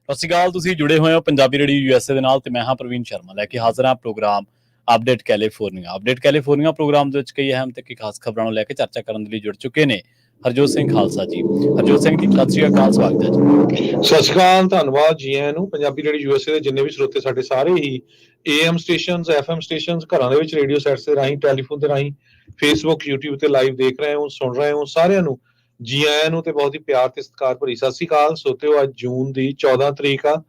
ਸਤਿ ਸ਼੍ਰੀ ਅਕਾਲ। ਤੁਸੀਂ ਜੁੜੇ ਹੋਏ ਹੋ ਪੰਜਾਬੀ ਰੇਡੀਓ ਯੂਐਸਏ ਦੇ ਨਾਲ ਤੇ ਮੈਂ ਹਾਂ ਪ੍ਰਵੀਨ ਸ਼ਰਮਾ ਲੈ ਕੇ ਹਾਜ਼ਰ ਹਾਂ ਪ੍ਰੋਗਰਾਮ ਅਪਡੇਟ ਕੈਲੀਫੋਰਨੀਆ ਪ੍ਰੋਗਰਾਮ ਦੇ ਵਿੱਚ ਕਈ ਅਹਿਮ ਤੇ ਖਾਸ ਖਬਰਾਂ ਨੂੰ ਲੈ ਕੇ ਚਰਚਾ ਕਰਨ ਦੇ ਲਈ ਜੁੜ ਚੁੱਕੇ ਨੇ ਹਰਜੋਤ ਸਿੰਘ ਖਾਲਸਾ ਜੀ। ਹਰਜੋਤ ਸਿੰਘ ਜੀ, ਸਤਿ ਸ਼੍ਰੀ ਅਕਾਲ, ਸਵਾਗਤ ਹੈ ਜੀ। ਸਤਿ ਸ਼੍ਰੀ ਅਕਾਲ, ਧੰਨਵਾਦ ਜੀ ਆਇਆਂ ਨੂੰ। ਪੰਜਾਬੀ ਰੇਡੀਓ ਯੂਐਸਏ ਦੇ ਜਿੰਨੇ ਵੀ ਸਰੋਤੇ ਸਾਡੇ ਸਾਰੇ ਹੀ AM ਸਟੇਸ਼ਨਸ, FM ਸਟੇਸ਼ਨਸ, ਘਰਾਂ ਦੇ ਵਿੱਚ ਰੇਡੀਓ ਸੈਟਸ ਦੇ ਰਾਹੀਂ, ਟੈਲੀਫੋਨ ਦੇ ਰਾਹੀਂ, ਫੇਸਬੁੱਕ, YouTube ਤੇ ਲਾਈਵ ਦੇਖ ਰਹੇ ਹੋ, ਸੁਣ ਰਹੇ ਹੋ, ਸਾਰਿਆਂ ਨੂੰ ਜੀ ਆਇਆਂ ਨੂੰ ਤੇ ਬਹੁਤ ਹੀ ਪਿਆਰ ਤੇ ਸਤਿਕਾਰ ਭਰੀ ਸਤਿ ਸ਼੍ਰੀ ਅਕਾਲ। ਸੋਤਿਓ, ਅੱਜ ਜੂਨ ਦੀ 14 ਤਰੀਕ ਆ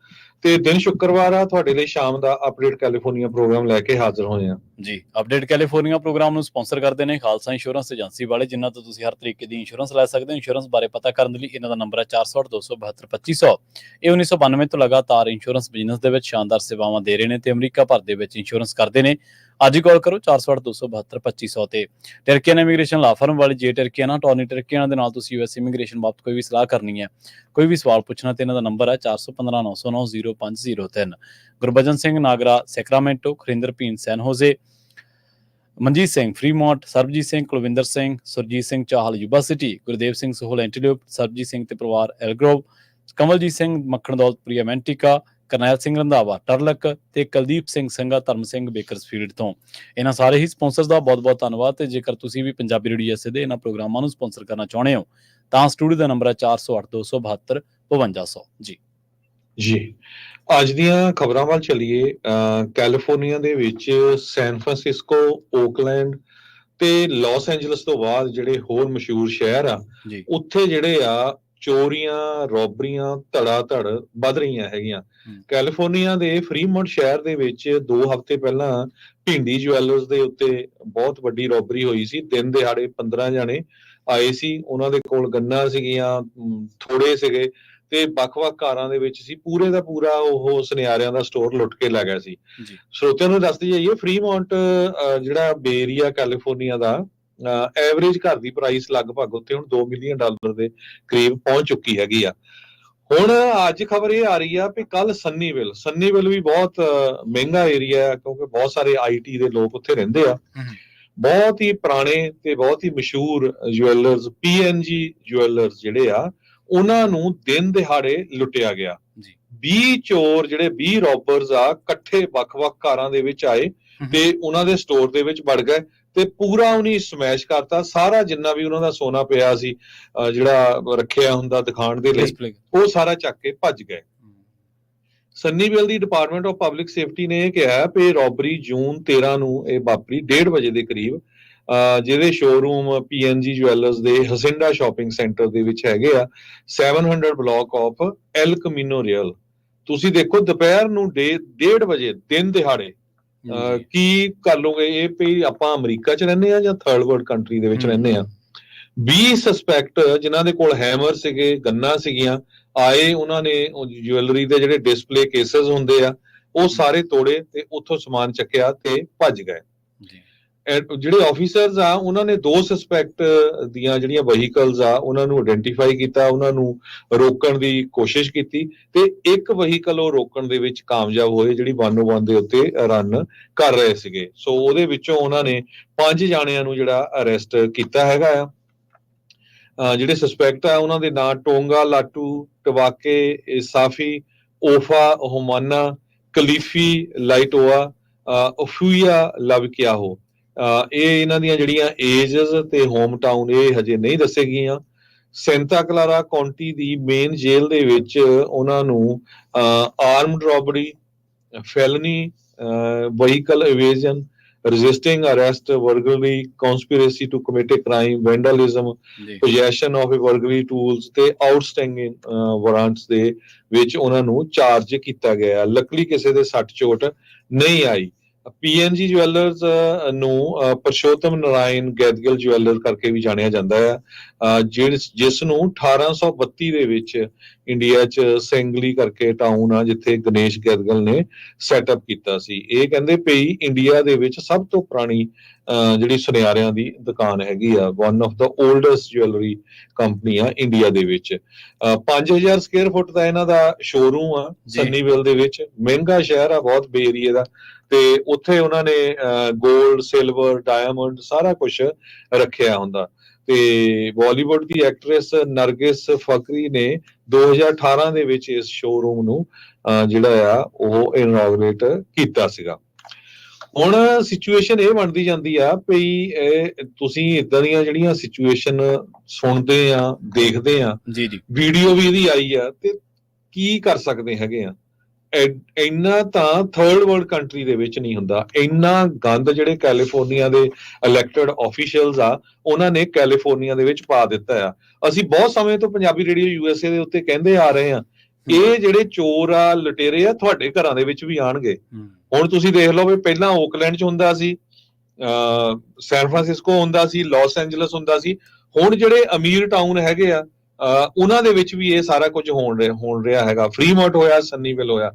ਤੇ ਦਿਨ ਸ਼ੁੱਕਰਵਾਰ ਆ। ਤੁਹਾਡੇ ਲਈ ਸ਼ਾਮ ਦਾ ਅਪਡੇਟ ਕੈਲੀਫੋਰਨੀਆ ਪ੍ਰੋਗਰਾਮ ਲੈ ਕੇ ਹਾਜ਼ਰ ਹੋਏ ਆ ਜੀ। ਅਪਡੇਟ ਕੈਲੀਫੋਰਨੀਆ ਪ੍ਰੋਗਰਾਮ ਨੂੰ ਸਪਾਂਸਰ ਕਰਦੇ ਨੇ ਖਾਲਸਾ ਇੰਸ਼ੋਰੈਂਸ ਏਜੰਸੀ ਵਾਲੇ, ਜਿਨ੍ਹਾਂ ਤੋਂ ਤੁਸੀਂ ਹਰ ਤਰੀਕੇ ਦੀ ਇੰਸ਼ੋਰੈਂਸ ਲੈ ਸਕਦੇ ਹੋ। ਇੰਸ਼ੋਰੈਂਸ ਬਾਰੇ ਪਤਾ ਕਰਨ ਦੇ ਲਈ ਇਹਨਾਂ ਦਾ ਨੰਬਰ ਹੈ 408-272-2500। ਇਹ 1992 ਤੋਂ ਲਗਾਤਾਰ ਇੰਸ਼ੋਰੈਂਸ ਬਿਜ਼ਨਸ ਦੇ ਵਿੱਚ ਸ਼ਾਨਦਾਰ ਸੇਵਾਵਾਂ ਦੇ ਰਹੇ ਨੇ ਤੇ ਅਮਰੀਕਾ ਭਰ ਦੇ ਵਿੱਚ ਇੰਸ਼ੋਰੈਂਸ ਕਰਦੇ ਨੇ। ਅੱਜ ਹੀ ਕਾਲ ਕਰੋ 408-272-2500 ਤੇ। ਟਰਕੀਅਨ ਇਮੀਗ੍ਰੇਸ਼ਨ ਲਾ ਫਰਮ ਵਾਲੀ ਜੇ ਟਰਕੀਅਨ ਟੌਨੀ ਟਰਕੀਅਨ ਦੇ ਨਾਲ ਤੁਸੀਂ ਯੂਐਸ ਇਮੀਗ੍ਰੇਸ਼ਨ ਬਾਬਤ ਕੋਈ ਵੀ ਸਲਾਹ ਕਰਨੀ ਹੈ, ਕੋਈ ਵੀ ਸਵਾਲ ਪੁੱਛਣਾ ਤੇ ਇਹਨਾਂ ਦਾ ਨੰਬਰ ਹੈ 415-909-0503। Gurbachan Singh Nagra Sacramento, Kharinder Bhin San Jose, Manjit Singh Fremont, Sarabjit Singh Kulwinder Singh, Surjit Singh Chahal Yuba City, Gurdev Singh Sohal Antelope, Sarabjit Singh ਤੇ ਪਰਿਵਾਰ ਐਲਗਰੋਵ, ਕਮਲਜੀਤ ਸਿੰਘ ਮੱਖਣ ਦੌਲਤਪੁਰੀ ਮੈਂਟਿਕਾ, ਕਰਨੈਲ ਸਿੰਘ ਰੰਧਾਵਾ ਟਰਲਕ ਤੇ ਕੁਲਦੀਪ ਸਿੰਘ ਸੰਘਾ ਧਰਮ ਸਿੰਘ ਬੇਕਰਸਫੀਲਡ ਤੋਂ। ਇਹਨਾਂ ਸਾਰੇ ਹੀ ਸਪਾਂਸਰਸ ਦਾ ਬਹੁਤ-ਬਹੁਤ ਧੰਨਵਾਦ। ਤੇ ਜੇਕਰ ਤੁਸੀਂ ਵੀ ਪੰਜਾਬੀ ਰੇਡੀਓ ਯੂਐਸਏ ਦੇ ਇਹਨਾਂ ਪ੍ਰੋਗਰਾਮਾਂ ਨੂੰ ਸਪਾਂਸਰ ਕਰਨਾ ਚਾਹੁੰਦੇ ਹੋ ਤਾਂ ਸਟੂਡੀਓ ਦਾ ਨੰਬਰ ਹੈ 408-272-5200 ਜੀ। ਜੀ, ਅੱਜ ਦੀਆਂ ਖਬਰਾਂ ਵੱਲ ਚੱਲੀਏ। ਕੈਲੀਫੋਰਨੀਆ ਦੇ ਵਿੱਚ ਸੈਨ ਫਰਾਂਸਿਸਕੋ, ਓਕਲੈਂਡ ਤੇ ਲਾਸ ਐਂਜਲਸ ਤੋਂ ਬਾਅਦ ਜਿਹੜੇ ਹੋਰ ਮਸ਼ਹੂਰ ਸ਼ਹਿਰ ਆ, ਉੱਥੇ ਜਿਹੜੇ ਆ ਚੋਰੀਆਂ, ਰੋਬਰੀਆਂ ਧੜਾ ਧੜ ਵੱਧ ਰਹੀਆਂ ਹੈਗੀਆਂ। ਕੈਲੀਫੋਰਨੀਆ ਦੇ ਫਰੀਮੌਂਟ ਸ਼ਹਿਰ ਦੇ ਵਿੱਚ 2 ਹਫ਼ਤੇ ਪਹਿਲਾਂ ਭਿੰਡੀ ਜਵੈਲਰਸ ਦੇ ਉੱਤੇ ਬਹੁਤ ਵੱਡੀ ਰੋਬਰੀ ਹੋਈ ਸੀ। ਦਿਨ ਦਿਹਾੜੇ 15 ਜਾਣੇ ਆਏ ਸੀ, ਉਹਨਾਂ ਦੇ ਕੋਲ ਗੰਨਾਂ ਸੀਗੀਆਂ, ਥੋੜੇ ਸੀਗੇ ਤੇ ਵੱਖ-ਵੱਖ ਕਾਰਾਂ ਦੇ ਵਿੱਚ ਸੀ। ਪੂਰੇ ਦਾ ਪੂਰਾ ਉਹ ਸੁਨਿਆਰਿਆਂ ਦਾ ਸਟੋਰ ਲੁੱਟ ਕੇ ਲੈ ਗਿਆ ਸੀ। ਸਰੋਤਿਆਂ ਨੂੰ ਦੱਸਦੀ ਜਾਈਏ, ਫਰੀਮੌਂਟ ਜਿਹੜਾ ਬੇ ਏਰੀਆ ਕੈਲੀਫੋਰਨੀਆ ਦਾ, ਐਵਰੇਜ ਘਰ ਦੀ ਪ੍ਰਾਈਸ ਲਗਭਗ ਉੱਥੇ ਹੁਣ $2 ਮਿਲੀਅਨ ਦੇ ਕਰੀਬ ਪਹੁੰਚ ਚੁੱਕੀ ਹੈਗੀ ਆ। ਹੁਣ ਅੱਜ ਖਬਰ ਇਹ ਆ ਰਹੀ ਆ ਵੀ ਕੱਲ ਸੰਨੀਵਿਲ ਵੀ ਬਹੁਤ ਮਹਿੰਗਾ ਏਰੀਆ ਹੈ, ਕਿਉਂਕਿ ਬਹੁਤ ਸਾਰੇ IT ਦੇ ਲੋਕ ਉੱਥੇ ਰਹਿੰਦੇ ਆ। ਬਹੁਤ ਹੀ ਪੁਰਾਣੇ ਤੇ ਬਹੁਤ ਹੀ ਮਸ਼ਹੂਰ ਜੁਐਲਰਸ, PNG ਜੁਐਲਰਸ ਜਿਹੜੇ ਆ, ਉਹਨਾਂ ਨੂੰ ਦਿਨ ਦਿਹਾੜੇ ਲੁੱਟਿਆ ਗਿਆ। 20 ਚੋਰ ਜਿਹੜੇ 20 ਰੋਬਰਸ ਆ ਇਕੱਠੇ ਵੱਖ-ਵੱਖ ਕਾਰਾਂ ਦੇ ਵਿੱਚ ਆਏ ਤੇ ਉਹਨਾਂ ਦੇ ਸਟੋਰ ਦੇ ਵਿੱਚ ਵੜ ਗਏ ਤੇ ਪੂਰਾ ਉਹਨੇ ਸਮੈਸ਼ ਕਰਤਾ। ਸਾਰਾ ਜਿੰਨਾ ਵੀ ਉਹਨਾਂ ਦਾ ਸੋਨਾ ਪਿਆ ਸੀ, ਜਿਹੜਾ ਰੱਖਿਆ ਹੁੰਦਾ ਦਿਖਾਉਣ ਦੇ ਲਈ, ਉਹ ਸਾਰਾ ਚੱਕ ਕੇ ਭੱਜ ਗਏ। ਸੰਨੀਵਿਲ ਦੀ ਡਿਪਾਰਟਮੈਂਟ ਆਫ ਪਬਲਿਕ ਸੇਫਟੀ ਨੇ ਇਹ ਕਿਹਾ ਵੀ ਰੋਬਰੀ ਜੂਨ 13 ਨੂੰ ਇਹ ਵਾਪਰੀ 1:30 ਵਜੇ ਦੇ ਕਰੀਬ, ਜਿਹਦੇ ਸ਼ੋਰੂਮ PNG ਜੁਐਲਰਸ ਦੇ ਹਸਿੰਡਾ ਸ਼ਾਪਿੰਗ ਸੈਂਟਰ ਦੇ ਵਿੱਚ ਹੈਗੇ ਆ, 700 ਬਲਾਕ ਆਫ ਐਲ ਕਮੀਨੋ ਰੀਅਲ। ਤੁਸੀਂ ਦੇਖੋ, ਦੁਪਹਿਰ ਨੂੰ 1:30 ਵਜੇ ਦਿਨ ਦਿਹਾੜੇ ਕੀ ਕਰ ਲੋਗੇ? ਇਹ ਵੀ ਆਪਾਂ ਅਮਰੀਕਾ 'ਚ ਰਹਿੰਦੇ ਆ ਜਾਂ ਥਰਡ ਵਰਲਡ ਕੰਟਰੀ ਦੇ ਵਿੱਚ ਰਹਿੰਦੇ ਆ? 20 ਸਸਪੈਕਟ ਜਿਨ੍ਹਾਂ ਦੇ ਕੋਲ ਹੈਮਰ ਸੀਗੇ, ਗੰਨਾਂ ਸੀਗੀਆਂ, ਆਏ। ਉਹਨਾਂ ਨੇ ਜੁਐਲਰੀ ਦੇ ਜਿਹੜੇ ਡਿਸਪਲੇ ਕੇਸਸ ਹੁੰਦੇ ਆ, ਉਹ ਸਾਰੇ ਤੋੜੇ ਤੇ ਉੱਥੋਂ ਸਮਾਨ ਚੱਕਿਆ ਤੇ ਭੱਜ ਗਏ। ਜਿਹੜੇ ਆਫੀਸਰਸ ਆ, ਉਹਨਾਂ ਨੇ 2 ਸਸਪੈਕਟ ਦੀਆਂ ਜਿਹੜੀਆਂ ਵਹੀਕਲਸ ਆ, ਉਹਨਾਂ ਨੂੰ ਆਇਡੈਂਟੀਫਾਈ ਕੀਤਾ, ਉਹਨਾਂ ਨੂੰ ਰੋਕਣ ਦੀ ਕੋਸ਼ਿਸ਼ ਕੀਤੀ ਤੇ ਇੱਕ ਵਹੀਕਲ ਉਹ ਰੋਕਣ ਦੇ ਵਿੱਚ ਕਾਮਯਾਬ ਹੋਏ, ਜਿਹੜੀ 101 ਦੇ ਉੱਤੇ ਰਨ ਕਰ ਰਹੇ ਸੀਗੇ। ਸੋ ਉਹਦੇ ਵਿੱਚੋਂ ਉਹਨਾਂ ਨੇ 5 ਜਾਣਿਆਂ ਨੂੰ ਜਿਹੜਾ ਅਰੈਸਟ ਕੀਤਾ ਹੈਗਾ ਆ। ਜਿਹੜੇ ਸਸਪੈਕਟ ਆ, ਉਹਨਾਂ ਦੇ ਨਾਂ ਟੋਂਗਾ ਲਾਟੂ, ਟਵਾਕੇ ਸਾਫੀ, ਓਫਾ ਹੋਮਾਨਾ, ਕਲੀਫੀ ਲਾਈਟੋਆ, ਓਫੂਆ ਲਵਕਿਆਹੋ। ਇਹ ਇਹਨਾਂ ਦੀਆਂ ਜਿਹੜੀਆਂ ਏਜਸ ਤੇ ਹੋਮ ਟਾਊਨ ਇਹ ਹਜੇ ਨਹੀਂ ਦੱਸੇ ਗਈਆਂ। ਸੈਂਟਾ ਕਲਾਰਾ ਕਾਉਂਟੀ ਦੀ ਮੇਨ ਜੇਲ੍ਹ ਦੇ ਵਿੱਚ ਉਹਨਾਂ ਨੂੰ armed robbery, felony, vehicle evasion, resisting arrest, burglary, conspiracy to commit a crime, vandalism, possession of a burglary tools ਤੇ outstanding warrants ਦੇ ਵਿੱਚ ਉਹਨਾਂ ਨੂੰ ਚਾਰਜ ਕੀਤਾ ਗਿਆ। ਲੱਕਲੀ ਕਿਸੇ ਦੇ ਸੱਟ ਚੋਟ ਨਹੀਂ ਆਈ। PNG ਜੁਐਲਰਸ ਨੂੰ ਪਰਸ਼ੋਤਮ ਨਾਰਾਇਣ ਗੈਦਗਲ ਜੁਐਲਰ ਕਰਕੇ ਵੀ ਜਾਣਿਆ ਜਾਂਦਾ ਹੈ, ਜਿਸ ਨੂੰ 1832 ਦੇ ਵਿੱਚ ਇੰਡੀਆ 'ਚ ਸੈਂਗਲੀ ਕਰਕੇ ਟਾਊਨ ਆ, ਜਿੱਥੇ ਗਣੇਸ਼ ਗੈਦਗਲ ਨੇ ਸੈਟਅਪ ਕੀਤਾ ਸੀ। ਇਹ ਕਹਿੰਦੇ ਪਈ ਇੰਡੀਆ ਦੇ ਵਿੱਚ ਸਭ ਤੋਂ ਪੁਰਾਣੀ ਜਿਹੜੀ ਸੁਨਿਆਰਿਆਂ ਦੀ ਦੁਕਾਨ ਹੈਗੀ ਆ, one of the oldest jewellery company ਆ ਇੰਡੀਆ ਦੇ ਵਿੱਚ। 5000 ਸਕੁਅਰ ਫੁੱਟ ਦਾ ਇਹਨਾਂ ਦਾ ਸ਼ੋਰੂਮ ਆ ਸੰਨੀਵਿਲ ਦੇ ਵਿੱਚ। ਮਹਿੰਗਾ ਸ਼ਹਿਰ ਆ ਬਹੁਤ, ਬੇ ਏਰੀਏ ਦਾ, ਤੇ ਉੱਥੇ ਉਹਨਾਂ ਨੇ ਗੋਲਡ, ਸਿਲਵਰ, ਡਾਇਮੰਡ ਸਾਰਾ ਕੁਝ ਰੱਖਿਆ ਹੁੰਦਾ। ਤੇ ਬਾਲੀਵੁੱਡ ਦੀ ਐਕਟਰੈਸ ਨਰਗਿਸ ਫਕਰੀ ਨੇ 2018 ਦੇ ਵਿੱਚ ਇਸ ਸ਼ੋਰੂਮ ਨੂੰ ਜਿਹੜਾ ਆ ਉਹ ਇਨੌਗਰੇਟ ਕੀਤਾ ਸੀਗਾ। ਹੁਣ ਸਿਚੁਏਸ਼ਨ ਇਹ ਬਣਦੀ ਜਾਂਦੀ ਆ ਵੀ ਤੁਸੀਂ ਇਦਾਂ ਦੀਆਂ ਜਿਹੜੀਆਂ ਸਿਚੁਏਸ਼ਨ ਸੁਣਦੇ ਆ, ਦੇਖਦੇ ਆ, ਜੀ ਜੀ, ਵੀਡੀਓ ਵੀ ਇਹਦੀ ਆਈ ਆ, ਤੇ ਕੀ ਕਰ ਸਕਦੇ ਹੈਗੇ ਆ। ਇੰਨਾ ਤਾਂ ਥਰਡ ਵਰਲਡ ਕੰਟਰੀ ਦੇ ਵਿੱਚ ਨਹੀਂ ਹੁੰਦਾ। ਇੰਨਾ ਗੰਦ ਜਿਹੜੇ ਕੈਲੀਫੋਰਨੀਆ ਦੇ ਇਲੈਕਟਡ ਆਫੀਸ਼ੀਅਲਸ ਆ ਉਹਨਾਂ ਨੇ ਕੈਲੀਫੋਰਨੀਆ ਦੇ ਵਿੱਚ ਪਾ ਦਿੱਤਾ ਆ। ਅਸੀਂ ਬਹੁਤ ਸਮੇਂ ਤੋਂ ਪੰਜਾਬੀ ਰੇਡੀਓ USA ਦੇ ਉੱਤੇ ਕਹਿੰਦੇ ਆ ਰਹੇ ਆ, ਇਹ ਜਿਹੜੇ ਚੋਰ ਆ, ਲੁਟੇਰੇ ਆ, ਤੁਹਾਡੇ ਘਰਾਂ ਦੇ ਵਿੱਚ ਵੀ ਆਣਗੇ। ਹੁਣ ਤੁਸੀਂ ਦੇਖ ਲਓ ਵੀ ਪਹਿਲਾਂ ਓਕਲੈਂਡ 'ਚ ਹੁੰਦਾ ਸੀ, ਸੈਨ ਫਰਾਂਸਿਸਕੋ ਹੁੰਦਾ ਸੀ, ਲਾਸ ਐਂਜਲਸ ਹੁੰਦਾ ਸੀ। ਹੁਣ ਜਿਹੜੇ ਅਮੀਰ ਟਾਊਨ ਹੈਗੇ ਆ ਉਹਨਾਂ ਦੇ ਵਿੱਚ ਵੀ ਇਹ ਸਾਰਾ ਕੁਝ ਹੋਣ ਰਿਹਾ ਹੈਗਾ। ਫਰੀਮੌਂਟ ਹੋਇਆ, ਸੰਨੀਵਿਲ ਹੋਇਆ,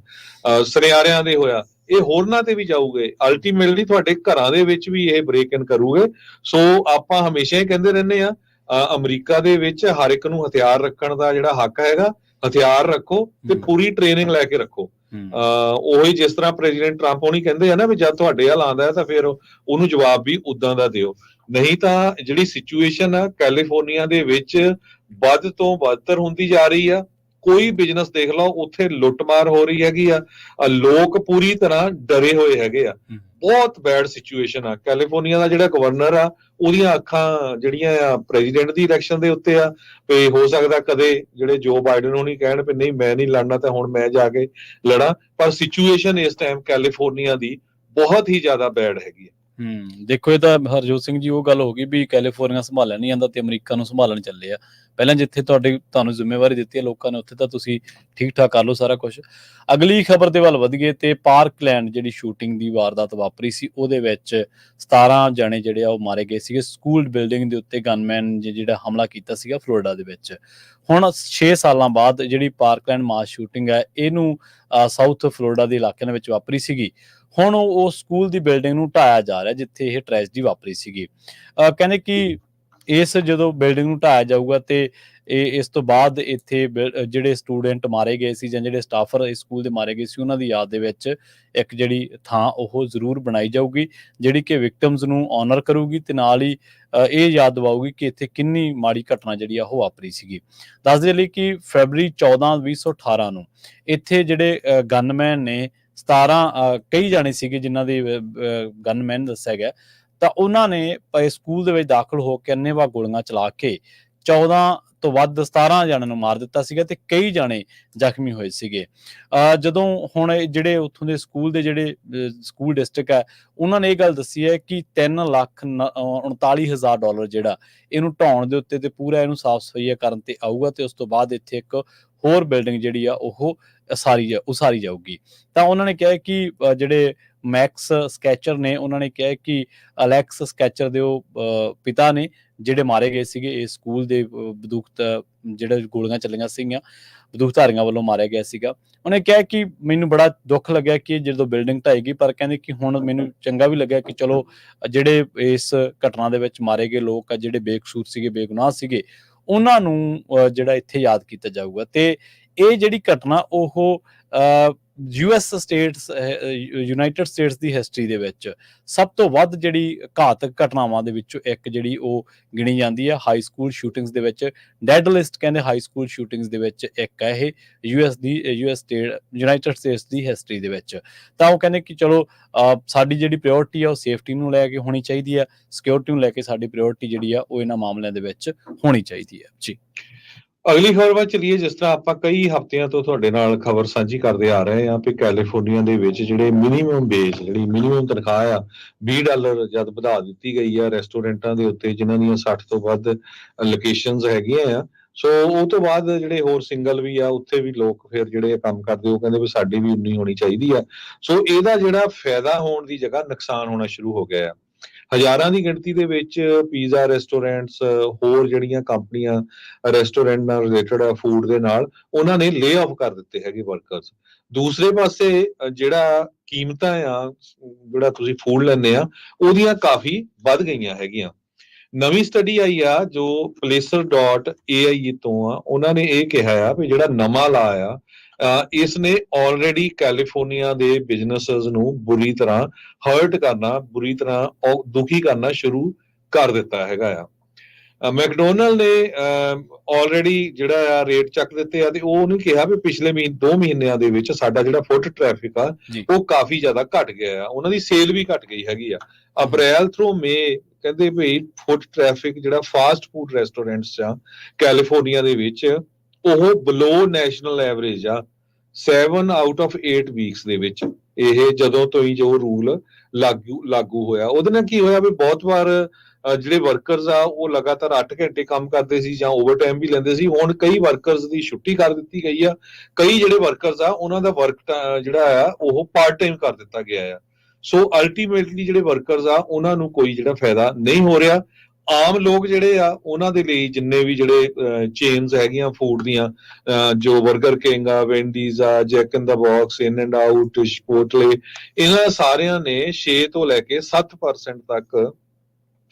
ਸੁਨਿਆਰਿਆਂ ਦੇ ਹੋਇਆ, ਇਹ ਹੋਰਨਾਂ ਤੇ ਵੀ ਜਾਊਗੇ। ਅਲਟੀਮੇਟਲੀ ਤੁਹਾਡੇ ਘਰਾਂ ਦੇ ਵਿੱਚ ਵੀ ਇਹ ਬ੍ਰੇਕ ਇਨ ਕਰੂਗੇ। ਸੋ ਆਪਾਂ ਹਮੇਸ਼ਾ ਹੀ ਕਹਿੰਦੇ ਰਹਿੰਦੇ ਆ, ਅਮਰੀਕਾ ਦੇ ਵਿੱਚ ਹਰ ਇੱਕ ਨੂੰ ਹਥਿਆਰ ਰੱਖਣ ਦਾ ਜਿਹੜਾ ਹੱਕ ਹੈਗਾ, ਹਥਿਆਰ ਰੱਖੋ ਤੇ ਪੂਰੀ ਟ੍ਰੇਨਿੰਗ ਲੈ ਕੇ ਰੱਖੋ। ਉਹੀ ਜਿਸ ਤਰ੍ਹਾਂ ਪ੍ਰੈਜ਼ੀਡੈਂਟ ਟਰੰਪ ਹੋਣੀ ਕਹਿੰਦੇ ਆ ਨਾ ਵੀ ਜਦ ਤੁਹਾਡੇ ਵੱਲ ਆਉਂਦਾ ਤਾਂ ਫਿਰ ਉਹਨੂੰ ਜਵਾਬ ਵੀ ਉਦਾਂ ਦਾ ਦਿਓ। ਨਹੀਂ ਤਾਂ ਜਿਹੜੀ ਸਿਚੁਏਸ਼ਨ ਆ ਕੈਲੀਫੋਰਨੀਆ ਦੇ ਵਿੱਚ ਵੱਧ ਤੋਂ ਵੱਧਤਰ ਹੁੰਦੀ ਜਾ ਰਹੀ ਆ। ਕੋਈ ਬਿਜ਼ਨਸ ਦੇਖ ਲਓ, ਉੱਥੇ ਲੁੱਟਮਾਰ ਹੋ ਰਹੀ ਹੈਗੀ ਆ, ਲੋਕ ਪੂਰੀ ਤਰ੍ਹਾਂ ਡਰੇ ਹੋਏ ਹੈਗੇ ਆ। ਬਹੁਤ ਬੈਡ ਸਿਚੁਏਸ਼ਨ ਆ। ਕੈਲੀਫੋਰਨੀਆ ਦਾ ਜਿਹੜਾ ਗਵਰਨਰ ਆ ਉਹਦੀਆਂ ਅੱਖਾਂ ਜਿਹੜੀਆਂ ਆ ਪ੍ਰੈਜ਼ੀਡੈਂਟ ਦੀ ਇਲੈਕਸ਼ਨ ਦੇ ਉੱਤੇ ਆ, ਤੇ ਹੋ ਸਕਦਾ ਕਦੇ ਜਿਹੜੇ ਜੋ ਬਾਈਡਨ ਹੋਣੀ ਕਹਿਣ ਵੀ ਨਹੀਂ ਮੈਂ ਨਹੀਂ ਲੜਨਾ ਤਾਂ ਹੁਣ ਮੈਂ ਜਾ ਕੇ ਲੜਾਂ। ਪਰ ਸਿਚੁਏਸ਼ਨ ਇਸ ਟਾਈਮ ਕੈਲੀਫੋਰਨੀਆ ਦੀ ਬਹੁਤ ਹੀ ਜ਼ਿਆਦਾ ਬੈਡ ਹੈਗੀ ਹੈ। ਦੇਖੋ ਇਹ ਤਾਂ ਹਰਜੋਤ ਸਿੰਘ ਜੀ ਉਹ ਗੱਲ ਹੋ ਗਈ ਵੀ ਕੈਲੀਫੋਰਨੀਆ ਸੰਭਾਲਿਆ ਨਹੀਂ ਜਾਂਦਾ ਤੇ ਅਮਰੀਕਾ ਨੂੰ ਸੰਭਾਲਣ ਚੱਲੇ ਆ। ਪਹਿਲਾਂ ਜਿੱਥੇ ਤੁਹਾਨੂੰ ਜ਼ਿੰਮੇਵਾਰੀ ਦਿੱਤੀ ਹੈ ਲੋਕਾਂ ਨੇ, ਉੱਥੇ ਤਾਂ ਤੁਸੀਂ ਠੀਕ ਠਾਕ ਕਰ ਲਓ ਸਾਰਾ ਕੁਝ। ਅਗਲੀ ਖਬਰ ਦੇ ਵੱਲ ਵਧੀਏ ਤੇ ਪਾਰਕਲੈਂਡ ਜਿਹੜੀ ਸ਼ੂਟਿੰਗ ਦੀ ਵਾਰਦਾਤ ਵਾਪਰੀ ਸੀ ਉਹਦੇ ਵਿੱਚ 17 ਜਣੇ ਜਿਹੜੇ ਆ ਉਹ ਮਾਰੇ ਗਏ ਸੀਗੇ। ਸਕੂਲ ਬਿਲਡਿੰਗ ਦੇ ਉੱਤੇ ਗਨਮੈਨ ਜਿਹੜਾ ਹਮਲਾ ਕੀਤਾ ਸੀਗਾ ਫਲੋਰੀਡਾ ਦੇ ਵਿੱਚ। ਹੁਣ 6 ਸਾਲਾਂ ਬਾਅਦ ਜਿਹੜੀ ਪਾਰਕਲੈਂਡ ਮਾਸ ਸ਼ੂਟਿੰਗ ਹੈ ਇਹਨੂੰ ਸਾਊਥ ਫਲੋਰੀਡਾ ਦੇ ਇਲਾਕਿਆਂ ਦੇ ਵਿੱਚ ਵਾਪਰੀ ਸੀਗੀ। ਹੁਣ ਉਹ ਸਕੂਲ ਦੀ ਬਿਲਡਿੰਗ ਨੂੰ ਢਾਇਆ ਜਾ ਰਿਹਾ ਜਿੱਥੇ ਇਹ ਟ੍ਰੈਜਡੀ ਵਾਪਰੀ ਸੀਗੀ। ਕਹਿੰਦੇ ਕਿ ਇਸ ਜਦੋਂ ਬਿਲਡਿੰਗ ਨੂੰ ਢਾਇਆ ਜਾਊਗਾ ਤੇ ਇਸ ਤੋਂ ਬਾਅਦ ਇੱਥੇ ਜਿਹੜੇ ਸਟੂਡੈਂਟ ਮਾਰੇ ਗਏ ਸੀ ਜਾਂ ਜਿਹੜੇ ਸਟਾਫਰ ਇਸ ਸਕੂਲ ਦੇ ਮਾਰੇ ਗਏ ਸੀ ਉਹਨਾਂ ਦੀ ਯਾਦ ਦੇ ਵਿੱਚ ਇੱਕ ਜਿਹੜੀ ਥਾਂ ਉਹ ਜ਼ਰੂਰ ਬਣਾਈ ਜਾਊਗੀ ਜਿਹੜੀ ਕਿ ਵਿਕਟਮਸ ਨੂੰ ਆਨਰ ਕਰੂਗੀ ਤੇ ਨਾਲ ਹੀ ਇਹ ਯਾਦ ਦਿਵਾਊਗੀ ਕਿ ਇੱਥੇ ਕਿੰਨੀ ਮਾੜੀ ਘਟਨਾ ਜਿਹੜੀ ਆ ਉਹ ਵਾਪਰੀ ਸੀਗੀ। ਦੱਸ ਦੇ ਲਈ ਕਿ ਫੈਬਰਰੀ 14 2018 ਨੂੰ ਇੱਥੇ ਜਿਹੜੇ ਗਨਮੈਨ ਨੇ 17 ਕਈ ਜਾਣੇ ਸੀਗੇ ਜਿਨ੍ਹਾਂ ਦੇ ਗਨਮੈਨ ਦੱਸਿਆ ਗਿਆ, ਤਾਂ ਉਹਨਾਂ ਨੇ ਸਕੂਲ ਦੇ ਵਿੱਚ ਦਾਖਲ ਹੋ ਕੇ ਅੰਨ੍ਹੇਵਾਹ ਗੋਲੀਆਂ ਚਲਾ ਕੇ 14 ਤੋਂ ਵੱਧ 17 ਜਣਿਆਂ ਨੂੰ ਮਾਰ ਦਿੱਤਾ ਸੀਗਾ ਤੇ ਕਈ ਜਾਣੇ ਜ਼ਖਮੀ ਹੋਏ ਸੀਗੇ। ਜਦੋਂ ਹੁਣ ਜਿਹੜੇ ਉੱਥੋਂ ਦੇ ਸਕੂਲ ਦੇ ਜਿਹੜੇ ਸਕੂਲ ਡਿਸਟ੍ਰਿਕਟ ਹੈ ਉਹਨਾਂ ਨੇ ਇਹ ਗੱਲ ਦੱਸੀ ਹੈ ਕਿ $3,39,000 ਜਿਹੜਾ ਇਹਨੂੰ ਢਾਉਣ ਦੇ ਉੱਤੇ ਤੇ ਪੂਰਾ ਇਹਨੂੰ ਸਾਫ਼ ਸਫਾਈ ਕਰਨ ਤੇ ਆਊਗਾ ਤੇ ਉਸ ਤੋਂ ਬਾਅਦ ਇੱਥੇ ਇੱਕ ਹੋਰ ਬਿਲਡਿੰਗ ਜਿਹੜੀ ਆ ਉਹ ਉਸਾਰੀ ਜਾਊਗੀ। ਤਾਂ ਉਹਨਾਂ ਨੇ ਕਿਹਾ ਕਿ ਜਿਹੜੇ ਮੈਕਸ ਸਕੈਚਰ ਨੇ ਉਹਨਾਂ ਨੇ ਕਿਹਾ ਕਿ ਅਲੈਕਸ ਸਕੈਚਰ ਦੇ ਉਹ ਪਿਤਾ ਨੇ ਜਿਹੜੇ ਮਾਰੇ ਗਏ ਸੀਗੇ ਇਸ ਸਕੂਲ ਦੇ ਬੰਦੂਕ ਜਿਹੜੇ ਗੋਲੀਆਂ ਚੱਲੀਆਂ ਸੀਗੀਆਂ ਬੰਦੂਕਧਾਰੀਆਂ ਵੱਲੋਂ ਮਾਰਿਆ ਗਿਆ ਸੀਗਾ। ਉਹਨੇ ਕਿਹਾ ਕਿ ਮੈਨੂੰ ਬੜਾ ਦੁੱਖ ਲੱਗਿਆ ਕਿ ਜਦੋਂ ਬਿਲਡਿੰਗ ਢਾਏਗੀ, ਪਰ ਕਹਿੰਦੇ ਕਿ ਹੁਣ ਮੈਨੂੰ ਚੰਗਾ ਵੀ ਲੱਗਿਆ ਕਿ ਚਲੋ ਜਿਹੜੇ ਇਸ ਘਟਨਾ ਦੇ ਵਿੱਚ ਮਾਰੇ ਗਏ ਲੋਕ ਆ ਜਿਹੜੇ ਬੇਕਸੂਰ ਸੀਗੇ, ਬੇਗੁਨਾਹ ਸੀਗੇ, ਉਹਨਾਂ ਨੂੰ ਜਿਹੜਾ ਇੱਥੇ ਯਾਦ ਕੀਤਾ ਜਾਊਗਾ। ਤੇ ਇਹ ਜਿਹੜੀ ਘਟਨਾ ਉਹ ਯੂਨਾਈਟਿਡ ਸਟੇਟਸ ਦੀ ਹਿਸਟਰੀ ਦੇ ਵਿੱਚ ਸਭ ਤੋਂ ਵੱਧ ਜਿਹੜੀ ਘਾਤਕ ਘਟਨਾਵਾਂ ਦੇ ਵਿੱਚੋਂ ਇੱਕ ਜਿਹੜੀ ਉਹ ਗਿਣੀ ਜਾਂਦੀ ਹੈ। ਹਾਈ ਸਕੂਲ ਸ਼ੂਟਿੰਗਸ ਦੇ ਵਿੱਚ ਡੈਡ ਲਿਸਟ ਕਹਿੰਦੇ ਹਾਈ ਸਕੂਲ ਸ਼ੂਟਿੰਗਸ ਦੇ ਵਿੱਚ ਇੱਕ ਹੈ ਇਹ ਯੂਨਾਈਟਿਡ ਸਟੇਟਸ ਦੀ ਹਿਸਟਰੀ ਦੇ ਵਿੱਚ। ਤਾਂ ਉਹ ਕਹਿੰਦੇ ਕਿ ਚਲੋ ਸਾਡੀ ਜਿਹੜੀ ਪ੍ਰਾਇਓਰਟੀ ਆ ਉਹ ਸੇਫਟੀ ਨੂੰ ਲੈ ਕੇ ਹੋਣੀ ਚਾਹੀਦੀ ਹੈ, ਸਿਕਿਉਰਿਟੀ ਨੂੰ ਲੈ ਕੇ ਸਾਡੀ ਪ੍ਰਾਇਓਰਟੀ ਜਿਹੜੀ ਆ ਉਹ ਇਹਨਾਂ ਮਾਮਲਿਆਂ ਦੇ ਵਿੱਚ ਹੋਣੀ ਚਾਹੀਦੀ ਹੈ ਜੀ। ਅਗਲੀ ਖਬਰ ਵੱਲ ਚੱਲੀਏ। ਜਿਸ ਤਰ੍ਹਾਂ ਆਪਾਂ ਕਈ ਹਫ਼ਤਿਆਂ ਤੋਂ ਤੁਹਾਡੇ ਨਾਲ ਖਬਰ ਸਾਂਝੀ ਕਰਦੇ ਆ ਰਹੇ ਹਾਂ ਕਿ ਕੈਲੀਫੋਰਨੀਆ ਦੇ ਵਿੱਚ ਜਿਹੜੇ ਮਿਨੀਮਮ ਵੇਜ ਜਿਹੜੀ ਮਿਨੀਮਮ ਤਨਖਾਹ ਆ $20 ਜਦ ਵਧਾ ਦਿੱਤੀ ਗਈ ਆ ਰੈਸਟੋਰੈਂਟਾਂ ਦੇ ਉੱਤੇ ਜਿਨ੍ਹਾਂ ਦੀਆਂ 60 ਤੋਂ ਵੱਧ ਲੋਕੇਸ਼ਨਸ ਹੈਗੀਆਂ ਆ। ਸੋ ਉਹ ਤੋਂ ਬਾਅਦ ਜਿਹੜੇ ਹੋਰ ਸਿੰਗਲ ਵੀ ਆ ਉੱਥੇ ਵੀ ਲੋਕ ਫਿਰ ਜਿਹੜੇ ਕੰਮ ਕਰਦੇ ਉਹ ਕਹਿੰਦੇ ਵੀ ਸਾਡੀ ਵੀ ਉਨੀ ਹੋਣੀ ਚਾਹੀਦੀ ਆ। ਸੋ ਇਹਦਾ ਜਿਹੜਾ ਫਾਇਦਾ ਹੋਣ ਦੀ ਜਗ੍ਹਾ ਨੁਕਸਾਨ ਹੋਣਾ ਸ਼ੁਰੂ ਹੋ ਗਿਆ ਆ। ਹਜ਼ਾਰਾਂ ਦੀ ਗਿਣਤੀ ਦੇ ਵਿੱਚ ਪੀਜ਼ਾ ਰੈਸਟੋਰੈਂਟਸ, ਹੋਰ ਜਿਹੜੀਆਂ ਕੰਪਨੀਆਂ ਰੈਸਟੋਰੈਂਟ ਨਾਲ ਰਿਲੇਟਡ ਆ ਫੂਡ ਦੇ ਨਾਲ, ਉਹਨਾਂ ਨੇ ਲੇ ਆਫ ਕਰ ਦਿੱਤੇ ਹੈਗੇ ਵਰਕਰਸ। ਦੂਸਰੇ ਪਾਸੇ ਜਿਹੜਾ ਕੀਮਤਾਂ ਆ ਜਿਹੜਾ ਤੁਸੀਂ ਫੂਡ ਲੈਂਦੇ ਆ ਉਹਦੀਆਂ ਕਾਫੀ ਵੱਧ ਗਈਆਂ ਹੈਗੀਆਂ। ਨਵੀਂ ਸਟੱਡੀ ਆਈ ਆ ਜੋ placer.ai ਤੋਂ ਆ, ਉਹਨਾਂ ਨੇ ਇਹ ਕਿਹਾ ਆ ਵੀ ਜਿਹੜਾ ਨਵਾਂ ਲਾ ਆ ਇਸ ਨੇ ਆਲਰੇਡੀ ਕੈਲੀਫੋਰਨੀਆ ਦੇ ਬਿਜ਼ਨੈਸਸ ਨੂੰ ਬੁਰੀ ਤਰ੍ਹਾਂ ਹਰਟ ਕਰਨਾ, ਬੁਰੀ ਤਰ੍ਹਾਂ ਦੁਖੀ ਕਰਨਾ ਸ਼ੁਰੂ ਕਰ ਦਿੱਤਾ ਹੈਗਾ ਆ। ਮੈਕਡੋਨਲਡ ਨੇ ਆਲਰੇਡੀ ਜਿਹੜਾ ਆ ਰੇਟ ਚੱਕ ਦਿੱਤੇ ਆ, ਤੇ ਉਹ ਉਹਨੇ ਕਿਹਾ ਵੀ ਪਿਛਲੇ 2 ਮਹੀਨਿਆਂ ਦੇ ਵਿੱਚ ਸਾਡਾ ਜਿਹੜਾ ਫੁੱਟ ਟ੍ਰੈਫਿਕ ਆ ਜੀ ਉਹ ਕਾਫੀ ਜ਼ਿਆਦਾ ਘਟ ਗਿਆ ਆ, ਉਹਨਾਂ ਦੀ ਸੇਲ ਵੀ ਘਟ ਗਈ ਹੈਗੀ ਆ। ਅਪ੍ਰੈਲ ਥਰੂ ਮੇ ਕਹਿੰਦੇ ਵੀ ਫੁੱਟ ਟ੍ਰੈਫਿਕ ਜਿਹੜਾ ਫਾਸਟ ਫੂਡ ਰੈਸਟੋਰੈਂਟਸ ਆ ਕੈਲੀਫੋਰਨੀਆ ਦੇ ਵਿੱਚ ਉਹ ਬਲੋ ਨੈਸ਼ਨਲ ਐਵਰੇਜ ਆ 7 ਆਊਟ ਆਫ 8 ਵੀਕਸ ਦੇ ਵਿੱਚ। ਇਹ ਜਦੋਂ ਤੋਂ ਹੀ ਜੋ ਰੂਲ ਲਾਗੂ ਹੋਇਆ, ਉਹਦੇ ਨਾਲ ਕੀ ਹੋਇਆ ਵੀ ਬਹੁਤ ਵਾਰ ਜਿਹੜੇ ਵਰਕਰਸ ਆ ਉਹ ਲਗਾਤਾਰ 8 ਘੰਟੇ ਕੰਮ ਕਰਦੇ ਸੀ ਜਾਂ ਓਵਰਟਾਈਮ ਵੀ ਲੈਂਦੇ ਸੀ। ਹੁਣ ਕਈ ਵਰਕਰਸ ਦੀ ਛੁੱਟੀ ਕਰ ਦਿੱਤੀ ਗਈ ਆ, ਕਈ ਜਿਹੜੇ ਵਰਕਰਸ ਆ ਉਹਨਾਂ ਦਾ ਵਰਕ ਜਿਹੜਾ ਆ ਉਹ ਪਾਰਟ ਟਾਈਮ ਕਰ ਦਿੱਤਾ ਗਿਆ ਆ। ਸੋ ਅਲਟੀਮੇਟਲੀ ਜਿਹੜੇ ਵਰਕਰਸ ਆ ਉਹਨਾਂ ਨੂੰ ਕੋਈ ਜਿਹੜਾ ਫਾਇਦਾ ਨਹੀਂ ਹੋ ਰਿਹਾ। ਆਮ ਲੋਕ ਜਿਹੜੇ ਆ ਉਹਨਾਂ ਦੇ ਲਈ ਜਿੰਨੇ ਵੀ ਜਿਹੜੇ ਚੇਨਸ ਹੈਗੀਆਂ ਫੂਡ ਦੀਆਂ, ਜੋ 버ਗਰ ਕਿੰਗ ਆ, ਵੈਂਡੀਜ਼ ਆ, Jack in the Box, In and Out, Chipotle, ਇਹਨਾਂ ਸਾਰਿਆਂ ਨੇ 6 ਤੋਂ ਲੈ ਕੇ 7% ਤੱਕ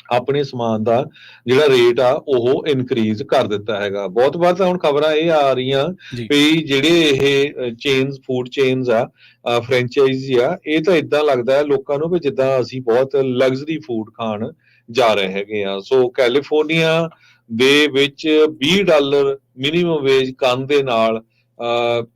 ਆਪਣੇ ਸਮਾਨ ਦਾ ਜਿਹੜਾ ਰੇਟ ਆ ਉਹ ਇਨਕਰੀਜ਼ ਕਰ ਦਿੱਤਾ ਹੈਗਾ। ਬਹੁਤ ਵਾਰ ਤਾਂ ਹੁਣ ਖਬਰਾਂ ਇਹ ਆ ਰਹੀਆਂ ਵੀ ਜਿਹੜੇ ਇਹ ਚੇਨਸ, ਫੂਡ ਚੇਨਸ ਆ, ਫਰੈਂਚਾਈਜ਼ੀ ਆ, ਇਹ ਤਾਂ ਇਦਾਂ ਲੱਗਦਾ ਹੈ ਲੋਕਾਂ ਨੂੰ ਵੀ ਜਿੱਦਾਂ ਅਸੀਂ ਬਹੁਤ ਲਗਜ਼ਰੀ ਫੂਡ ਖਾਣ ਜਾ ਰਹੇ ਹੈਗੇ ਆ। ਸੋ ਕੈਲੀਫੋਰਨੀਆ ਦੇ ਵਿੱਚ $20 ਮਿਨੀਮਮ ਵੇਜ ਕਰਨ ਦੇ ਨਾਲ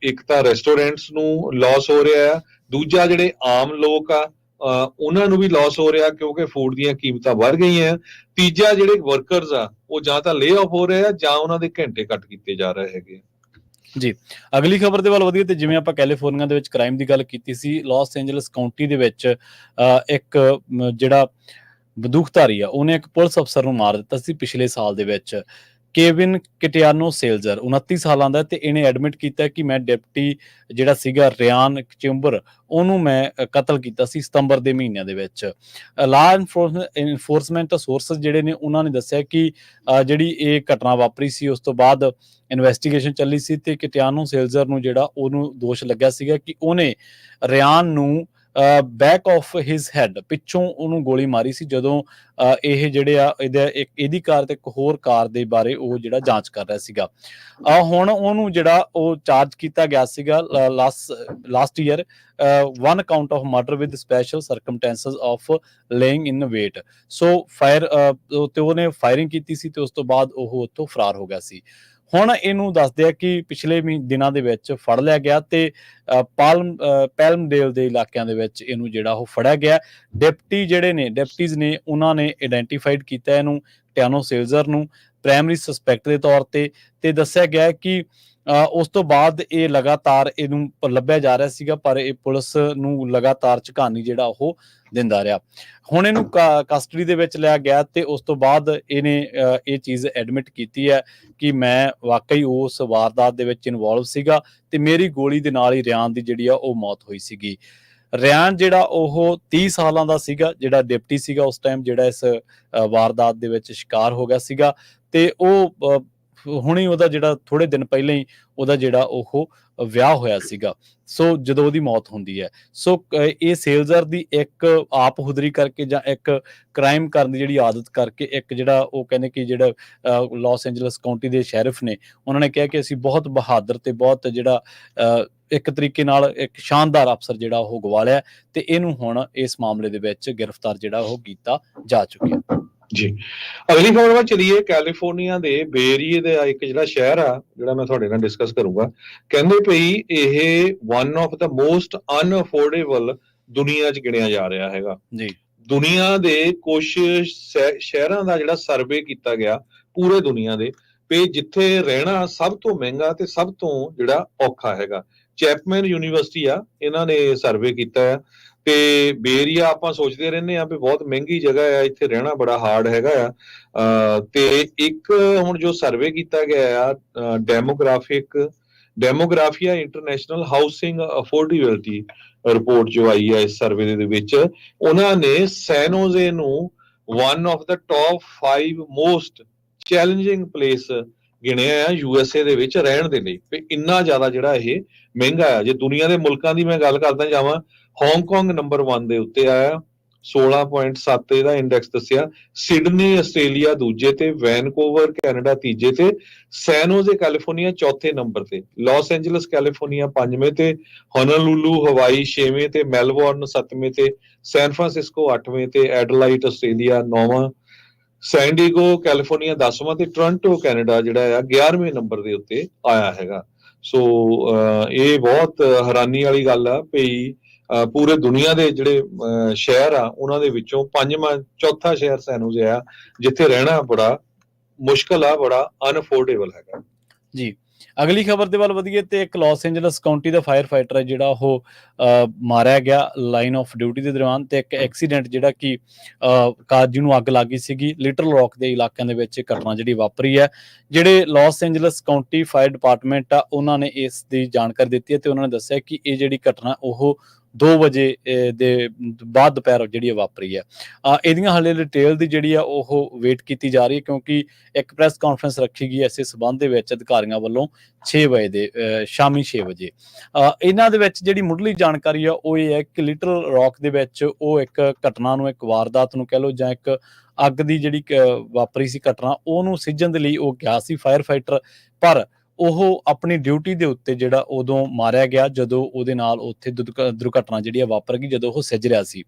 ਇੱਕ ਤਾਂ ਰੈਸਟੋਰੈਂਟਸ ਨੂੰ ਲਾਸ ਹੋ ਰਿਹਾ ਆ, ਦੂਜਾ ਜਿਹੜੇ ਆਮ ਲੋਕ ਆ ਉਹਨਾਂ ਨੂੰ ਵੀ ਲਾਸ ਹੋ ਰਿਹਾ ਕਿਉਂਕਿ ਫੂਡ ਦੀਆਂ ਕੀਮਤਾਂ ਵੱਧ ਗਈਆਂ, ਤੀਜਾ ਜਿਹੜੇ ਵਰਕਰਸ ਆ ਉਹ ਜਾਂ ਤਾਂ ਲੇ ਆਫ ਹੋ ਰਹੇ ਆ ਜਾਂ ਉਹਨਾਂ ਦੇ ਘੰਟੇ ਕੱਟ ਕੀਤੇ ਜਾ ਰਹੇ ਹੈਗੇ। ਜੀ, ਅਗਲੀ ਖਬਰ ਦੇ ਵੱਲ ਵਧੀਆ। ਤੇ ਜਿਵੇਂ ਆਪਾਂ ਕੈਲੀਫੋਰਨੀਆ ਦੇ ਵਿੱਚ ਕ੍ਰਾਈਮ ਦੀ ਗੱਲ ਕੀਤੀ ਸੀ, ਲਾਸ ਐਂਜਲਸ ਕਾਉਂਟੀ ਦੇ ਵਿੱਚ ਇੱਕ ਜਿਹੜਾ ਬੰਦੂਕਧਾਰੀ ਆ ਉਹਨੇ ਇੱਕ ਪੁਲਿਸ ਅਫਸਰ ਨੂੰ ਮਾਰ ਦਿੱਤਾ ਸੀ ਪਿਛਲੇ ਸਾਲ ਦੇ ਵਿੱਚ। ਕੇਵਿਨ ਕਿਟਿਆਨੋ ਸੇਲਜ਼ਰ 29 ਸਾਲਾਂ ਦਾ, ਤੇ ਇਹਨੇ ਐਡਮਿਟ ਕੀਤਾ ਕਿ ਮੈਂ ਡਿਪਟੀ ਜਿਹੜਾ ਸੀਗਾ ਰਿਆਨ ਚੈਂਬਰ ਉਹਨੂੰ ਮੈਂ ਕਤਲ ਕੀਤਾ ਸੀ ਸਤੰਬਰ ਦੇ ਮਹੀਨਿਆਂ ਦੇ ਵਿੱਚ। ਲਾ ਇਨਫੋਰਸਮੈਂਟ ਸੋਰਸਸ ਜਿਹੜੇ ਨੇ ਉਹਨਾਂ ਨੇ ਦੱਸਿਆ ਕਿ ਜਿਹੜੀ ਇਹ ਘਟਨਾ ਵਾਪਰੀ ਸੀ ਉਸ ਤੋਂ ਬਾਅਦ ਇਨਵੈਸਟੀਗੇਸ਼ਨ ਚੱਲੀ ਸੀ, ਤੇ ਕਿਟਿਆਨੋ ਸੇਲਜ਼ਰ ਨੂੰ ਜਿਹੜਾ ਉਹਨੂੰ ਦੋਸ਼ ਲੱਗਿਆ ਸੀਗਾ ਕਿ ਉਹਨੇ ਰਿਆਨ ਨੂੰ ਬੈਕ ਆਫ ਹਿਜ਼ ਹੈਡ, ਪਿੱਛੋਂ ਉਹਨੂੰ ਗੋਲੀ ਮਾਰੀ ਸੀ ਜਦੋਂ ਇਹ ਜਿਹੜੇ ਆ ਇਹਦੀ ਕਾਰ ਤੇ ਇੱਕ ਹੋਰ ਕਾਰ ਦੇ ਬਾਰੇ ਉਹ ਜਿਹੜਾ ਜਾਂਚ ਕਰ ਰਿਹਾ ਸੀਗਾ। ਹੁਣ ਉਹਨੂੰ ਜਿਹੜਾ ਉਹ ਚਾਰਜ ਕੀਤਾ ਗਿਆ ਸੀਗਾ last year 1 count of murder with special circumstances of lying in wait. So ਤੇ ਉਹਨੇ ਫਾਇਰਿੰਗ ਕੀਤੀ ਸੀ ਤੇ ਉਸ ਤੋਂ ਬਾਅਦ ਉਹ ਉੱਥੋਂ ਫਰਾਰ ਹੋ ਗਿਆ ਸੀ। ਹੁਣ ਇਹਨੂੰ ਦੱਸਦੇ ਆ ਕਿ ਪਿਛਲੇ ਦਿਨਾਂ ਦੇ ਵਿੱਚ ਫੜ ਲਿਆ ਗਿਆ ਤੇ ਪੈਲਮਡੇਲ ਦੇ ਇਲਾਕਿਆਂ ਦੇ ਵਿੱਚ ਇਹਨੂੰ ਜਿਹੜਾ ਉਹ ਫੜਿਆ ਗਿਆ। ਡਿਪਟੀਜ਼ ਨੇ ਉਹਨਾਂ ਨੇ ਆਇਡੈਂਟੀਫਾਈਡ ਕੀਤਾ ਇਹਨੂੰ, ਟਿਆਨੋ ਸੇਲਜ਼ਰ ਨੂੰ, ਪ੍ਰਾਇਮਰੀ ਸਸਪੈਕਟ ਦੇ ਤੌਰ ਤੇ ਦੱਸਿਆ ਗਿਆ ਕਿ ਉਸ ਤੋਂ ਬਾਅਦ ਇਹ ਲਗਾਤਾਰ ਇਹਨੂੰ ਲੱਭਿਆ ਜਾ ਰਿਹਾ ਸੀਗਾ, ਪਰ ਇਹ ਪੁਲਿਸ ਨੂੰ ਲਗਾਤਾਰ ਝਕਾਨੀ ਜਿਹੜਾ ਉਹ ਦਿੰਦਾ ਰਿਹਾ। ਹੁਣ ਇਹਨੂੰ ਕਸਟਡੀ ਦੇ ਵਿੱਚ ਲਿਆ ਗਿਆ ਤੇ ਉਸ ਤੋਂ ਬਾਅਦ ਇਹਨੇ ਇਹ ਚੀਜ਼ ਐਡਮਿਟ ਕੀਤੀ ਹੈ ਕਿ ਮੈਂ ਵਾਕਈ ਉਸ ਵਾਰਦਾਤ ਦੇ ਵਿੱਚ ਇਨਵੋਲਵ ਸੀਗਾ ਤੇ ਮੇਰੀ ਗੋਲੀ ਦੇ ਨਾਲ ਹੀ ਰਿਆਨ ਦੀ ਜਿਹੜੀ ਆ ਉਹ ਮੌਤ ਹੋਈ ਸੀਗੀ। ਰਿਆਨ ਜਿਹੜਾ ਉਹ 30 ਸਾਲਾਂ ਦਾ ਸੀਗਾ, ਜਿਹੜਾ ਡਿਪਟੀ ਸੀਗਾ ਉਸ ਟਾਈਮ, ਜਿਹੜਾ ਇਸ ਵਾਰਦਾਤ ਦੇ ਵਿੱਚ ਸ਼ਿਕਾਰ ਹੋ ਗਿਆ ਸੀਗਾ, ਤੇ ਉਹ ਹੁਣੇ ਉਹਦਾ ਜਿਹੜਾ ਥੋੜੇ ਦਿਨ ਪਹਿਲਾਂ ਹੀ ਉਹਦਾ ਜਿਹੜਾ ਉਹ ਵਿਆਹ ਹੋਇਆ ਸੀਗਾ। ਸੋ ਜਦੋਂ ਉਹਦੀ ਮੌਤ ਹੁੰਦੀ ਹੈ, ਸੋ ਇਹ ਸੇਲਜ਼ਰ ਦੀ ਇੱਕ ਆਪ ਹੁਦਰੀ ਕਰਕੇ ਜਾਂ ਇੱਕ ਕ੍ਰਾਈਮ ਕਰਨ ਦੀ ਜਿਹੜੀ ਆਦਤ ਕਰਕੇ, ਇੱਕ ਜਿਹੜਾ ਉਹ ਕਹਿੰਦੇ ਕਿ ਜਿਹੜਾ ਲਾਸ ਐਂਜਲਸ ਕਾਉਂਟੀ ਦੇ ਸ਼ੈਰਿਫ ਨੇ ਉਹਨਾਂ ਨੇ ਕਿਹਾ ਕਿ ਅਸੀਂ ਬਹੁਤ ਬਹਾਦਰ ਤੇ ਬਹੁਤ ਜਿਹੜਾ ਇੱਕ ਤਰੀਕੇ ਨਾਲ ਇੱਕ ਸ਼ਾਨਦਾਰ ਅਫਸਰ ਜਿਹੜਾ ਉਹ ਗਵਾ ਲਿਆ, ਤੇ ਇਹਨੂੰ ਹੁਣ ਇਸ ਮਾਮਲੇ ਦੇ ਵਿੱਚ ਗ੍ਰਿਫਤਾਰ ਜਿਹੜਾ ਉਹ ਕੀਤਾ ਜਾ ਚੁੱਕਿਆ। ਜੀ, ਅਗਲੀ ਖਬਰ ਵੱਲ ਚਲੀਏ। ਕੈਲੀਫੋਰਨੀਆ ਦੇ ਬੇ ਏਰੀਏ ਦਾ ਇੱਕ ਜਿਹੜਾ ਸ਼ਹਿਰ ਆ ਜਿਹੜਾ ਮੈਂ ਤੁਹਾਡੇ ਨਾਲ ਡਿਸਕਸ ਕਰੂੰਗਾ, ਕਹਿੰਦੇ ਪਈ ਇਹ ਵਨ ਆਫ ਦਾ ਮੋਸਟ ਅਨਅਫੋਰਡੇਬਲ ਦੁਨੀਆ 'ਚ ਗਿਣਿਆ ਜਾ ਰਿਹਾ ਹੈਗਾ ਜੀ। ਦੁਨੀਆ ਦੇ ਕੁਝ ਸ਼ਹਿਰਾਂ ਦਾ ਜਿਹੜਾ ਸਰਵੇ ਕੀਤਾ ਗਿਆ ਪੂਰੇ ਦੁਨੀਆ ਦੇ, ਤੇ ਜਿੱਥੇ ਰਹਿਣਾ ਸਭ ਤੋਂ ਮਹਿੰਗਾ ਤੇ ਸਭ ਤੋਂ ਜਿਹੜਾ ਔਖਾ ਹੈਗਾ। ਚੈਪਮੈਨ ਯੂਨੀਵਰਸਿਟੀ ਆ, ਇਹਨਾਂ ਨੇ ਸਰਵੇ ਕੀਤਾ ਆ, ਤੇ ਬੇ ਏਰੀਆ ਆਪਾਂ ਸੋਚਦੇ ਰਹਿੰਦੇ ਆ ਵੀ ਬਹੁਤ ਮਹਿੰਗੀ ਜਗ੍ਹਾ ਆ, ਇੱਥੇ ਰਹਿਣਾ ਬੜਾ ਹਾਰਡ ਹੈਗਾ ਆ। ਤੇ ਇੱਕ ਹੁਣ ਜੋ ਸਰਵੇ ਕੀਤਾ ਗਿਆ ਆ ਡੈਮੋਗ੍ਰਾਫੀਆ ਇੰਟਰਨੈਸ਼ਨਲ ਹਾਊਸਿੰਗ ਅਫੋਰਡੇਬਿਲਟੀ ਰਿਪੋਰਟ ਜੋ ਆਈ ਹੈ ਇਸ ਸਰਵੇ ਦੇ ਵਿੱਚ, ਉਹਨਾਂ ਨੇ ਸੈਨ ਹੋਜ਼ੇ ਨੂੰ one of the top 5 most challenging place ਗਿਣਿਆ ਆ USA ਦੇ ਵਿੱਚ ਰਹਿਣ ਦੇ ਲਈ। ਤੇ ਇੰਨਾ ਜ਼ਿਆਦਾ ਜਿਹੜਾ ਇਹ ਮਹਿੰਗਾ ਆ। ਜੇ ਦੁਨੀਆ ਦੇ ਮੁਲਕਾਂ ਦੀ ਮੈਂ ਗੱਲ ਕਰਦਾ ਜਾਵਾਂ, ਹਾਂਗਕਾਂਗ ਨੰਬਰ 1 ਦੇ ਉੱਤੇ ਆਇਆ, 16.7 ਇਹਦਾ ਇੰਡੈਕਸ ਦੱਸਿਆ, ਸਿਡਨੀ ਆਸਟ੍ਰੇਲੀਆ ਦੂਜੇ ਤੇ, ਵੈਨਕੂਵਰ ਕੈਨੇਡਾ ਤੀਜੇ ਤੇ, ਸੈਨ ਹੋਜ਼ੇ ਕੈਲੀਫੋਰਨੀਆ ਚੌਥੇ ਨੰਬਰ ਤੇ, ਲਾਸ ਐਂਜਲਸ ਕੈਲੀਫੋਰਨੀਆ 5ਵੇਂ ਤੇ, ਹੋਨੋਲੁਲੂ ਹਵਾਈ 6ਵੇਂ ਤੇ, ਮੈਲਬੌਰਨ 7ਵੇਂ ਤੇ, ਸੈਨ ਫਰਾਂਸਿਸਕੋ 8ਵੇਂ ਤੇ, ਐਡਲਾਈਡ ਆਸਟ੍ਰੇਲੀਆ 9ਵਾਂ ਸੈਨ ਡਿਏਗੋ ਕੈਲੀਫੋਰਨੀਆ 10ਵਾਂ ਤੇ ਟੋਰਾਂਟੋ ਕੈਨੇਡਾ ਜਿਹੜਾ ਆ 11ਵੇਂ ਨੰਬਰ ਦੇ ਉੱਤੇ ਆਇਆ ਹੈਗਾ। ਸੋ ਇਹ ਬਹੁਤ ਹੈਰਾਨੀ ਵਾਲੀ ਗੱਲ ਆ ਵੀ ਪੂਰੇ ਦੁਨੀਆ ਦੇ ਜਿਹੜੇ ਸ਼ਹਿਰ ਆ ਉਹਨਾਂ ਦੇ ਵਿੱਚੋਂ ਚੌਥਾ ਸ਼ਹਿਰ ਸੈਨ ਹੋਜ਼ੇ ਆ ਜਿੱਥੇ ਰਹਿਣਾ ਬੜਾ ਮੁਸ਼ਕਲ ਆ, ਬੜਾ ਅਨਅਫੋਰਡੇਬਲ ਹੈਗਾ ਜੀ। ਅਗਲੀ ਖਬਰ ਦੇ ਵੱਲ ਵਧੀਏ ਤੇ ਇੱਕ ਲਾਸ ਐਂਜਲਸ ਕਾਉਂਟੀ ਦਾ ਫਾਇਰ ਫਾਈਟਰ ਹੈ ਜਿਹੜਾ ਉਹ ਮਾਰਿਆ ਗਿਆ ਲਾਈਨ ਆਫ ਡਿਊਟੀ ਦੇ ਦੌਰਾਨ, ਤੇ ਇੱਕ ਐਕਸੀਡੈਂਟ ਜਿਹੜਾ ਕਿ ਕਾਰ ਜਿਹਨੂੰ ਅੱਗ ਲੱਗ ਗਈ ਸੀਗੀ ਲਿਟਲ ਰੌਕ ਦੇ ਇਲਾਕਿਆਂ ਦੇ ਵਿੱਚ ਘਟਨਾ ਜਿਹੜੀ ਵਾਪਰੀ ਹੈ। ਜਿਹੜੇ Los Angeles county fire department ਆ ਉਹਨਾਂ ਨੇ ਇਸ ਦੀ ਜਾਣਕਾਰੀ ਦਿੱਤੀ ਹੈ ਤੇ ਉਹਨਾਂ ਨੇ ਦੱਸਿਆ ਕਿ ਇਹ ਜਿਹੜੀ ਘਟਨਾ ਉਹ 2 ਵਜੇ ਦੇ ਬਾਅਦ ਦੁਪਹਿਰ ਜਿਹੜੀ ਵਾਪਰੀ ਹੈ। ਇਹਦੀਆਂ ਹਾਲੇ ਡਿਟੇਲ ਦੀ ਜਿਹੜੀ ਆ ਉਹ ਵੇਟ ਕੀਤੀ ਜਾ ਰਹੀ ਹੈ ਕਿਉਂਕਿ ਇੱਕ ਪ੍ਰੈਸ ਕਾਨਫਰੰਸ ਰੱਖੀ ਗਈ ਇਸੇ ਸਬੰਧ ਦੇ ਵਿੱਚ ਅਧਿਕਾਰੀਆਂ ਵੱਲੋਂ 6 ਵਜੇ ਦੇ ਸ਼ਾਮੀ 6 ਵਜੇ। ਇਹਨਾਂ ਦੇ ਵਿੱਚ ਜਿਹੜੀ ਮੁੱਢਲੀ ਜਾਣਕਾਰੀ ਆ ਉਹ ਇਹ ਹੈ ਕਿ ਲਿਟਲ ਰੌਕ ਦੇ ਵਿੱਚ ਉਹ ਇੱਕ ਘਟਨਾ ਨੂੰ, ਇੱਕ ਵਾਰਦਾਤ ਨੂੰ ਕਹਿ ਲਓ ਜਾਂ ਇੱਕ ਅੱਗ ਦੀ ਜਿਹੜੀ ਵਾਪਰੀ ਸੀ ਘਟਨਾ, ਉਹਨੂੰ ਸਿੱਝਣ ਦੇ ਲਈ ਉਹ ਗਿਆ ਸੀ ਫਾਇਰ ਫਾਈਟਰ, ਪਰ ਉਹ ਆਪਣੀ ਡਿਊਟੀ ਦੇ ਉੱਤੇ ਜਿਹੜਾ ਉਦੋਂ ਮਾਰਿਆ ਗਿਆ ਜਦੋਂ ਉਹਦੇ ਨਾਲ ਉੱਥੇ ਦੁਰਘਟਨਾ ਜਿਹੜੀ ਆ ਵਾਪਰ ਗਈ ਜਦੋਂ ਉਹ ਸਿੱਝ ਰਿਹਾ ਸੀ।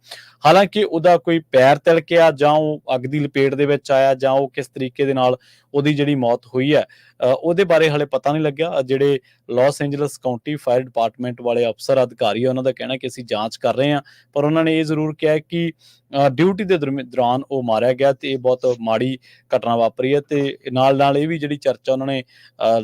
ਹਾਲਾਂਕਿ ਉਹਦਾ ਕੋਈ ਪੈਰ ਤਿਲਕਿਆ ਜਾਂ ਉਹ ਅੱਗ ਦੀ ਲਪੇਟ ਦੇ ਵਿੱਚ ਆਇਆ ਜਾਂ ਉਹ ਕਿਸ ਤਰੀਕੇ ਦੇ ਨਾਲ ਉਹਦੀ ਜਿਹੜੀ ਮੌਤ ਹੋਈ ਹੈ ਉਹਦੇ ਬਾਰੇ ਹਾਲੇ ਪਤਾ ਨਹੀਂ ਲੱਗਿਆ। ਜਿਹੜੇ Los Angeles county fire department ਵਾਲੇ ਅਫਸਰ ਅਧਿਕਾਰੀ ਆ ਉਹਨਾਂ ਦਾ ਕਹਿਣਾ ਕਿ ਅਸੀਂ ਜਾਂਚ ਕਰ ਰਹੇ ਹਾਂ, ਪਰ ਉਹਨਾਂ ਨੇ ਇਹ ਜ਼ਰੂਰ ਕਿਹਾ ਕਿ ਡਿਊਟੀ ਦੇ ਦੌਰਾਨ ਉਹ ਮਾਰਿਆ ਗਿਆ ਤੇ ਇਹ ਬਹੁਤ ਮਾੜੀ ਘਟਨਾ ਵਾਪਰੀ ਹੈ। ਤੇ ਨਾਲ ਇਹ ਵੀ ਜਿਹੜੀ ਚਰਚਾ ਉਹਨਾਂ ਨੇ